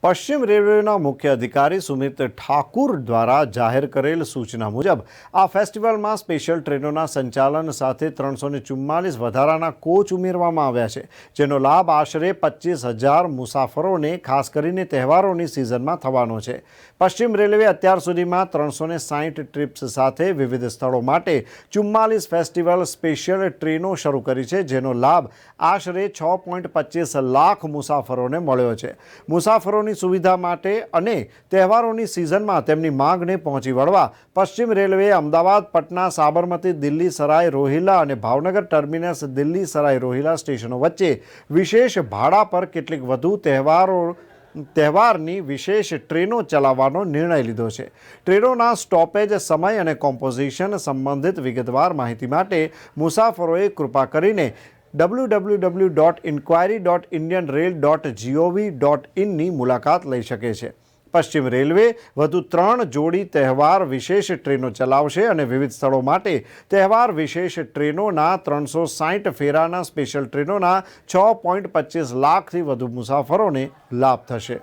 પશ્ચિમ રેલવેના મુખ્ય અધિકારી સુમિત ઠાકુર દ્વારા જાહેર કરેલ સૂચના મુજબ આ ફેસ્ટિવલમાં સ્પેશિયલ ટ્રેનોના સંચાલન સાથે 344 વધારાના કોચ ઉમેરવામાં આવ્યા છે, જેનો લાભ આશરે 25,000 મુસાફરોને ખાસ કરીને તહેવારોની સિઝનમાં થવાનો છે. પશ્ચિમ રેલવે અત્યાર સુધીમાં 360 ટ્રીપ્સ સાથે વિવિધ સ્થળો માટે 44 ફેસ્ટિવલ સ્પેશિયલ ટ્રેનો શરૂ કરી છે, જેનો લાભ આશરે 6.25 લાખ મુસાફરોને મળ્યો છે. મુસાફરોની સુવિધા માટે અને તહેવારોની સિઝનમાં તેમની માંગને પહોંચી વળવા પશ્ચિમ રેલવે અમદાવાદ, પટના, સાબરમતી, દિલ્હી સરાય રોહિલા અને ભાવનગર ટર્મિનસ દિલ્હી સરાય રોહિલા સ્ટેશનો વચ્ચે વિશેષ ભાડા પર કેટલીક વધુ તહેવારની વિશેષ ટ્રેનો ચલાવવાનો નિર્ણય લીધો છે. ટ્રેનોના સ્ટોપેજ સમય અને કોમ્પોઝિશન સંબંધિત વિગતવાર માહિતી માટે મુસાફરોએ કૃપા કરીને www.inquiry.indianrail.gov.in ની મુલાકાત લઈ શકે છે. પશ્ચિમ રેલવે વધુ 3 જોડી તહેવાર વિશેષ ટ્રેનો ચલાવશે અને વિવિધ સ્થળો માટે તહેવાર વિશેષ ટ્રેનોના 360 ફેરાના સ્પેશિયલ ટ્રેનોના 6.25 લાખથી વધુ મુસાફરોને લાભ થશે.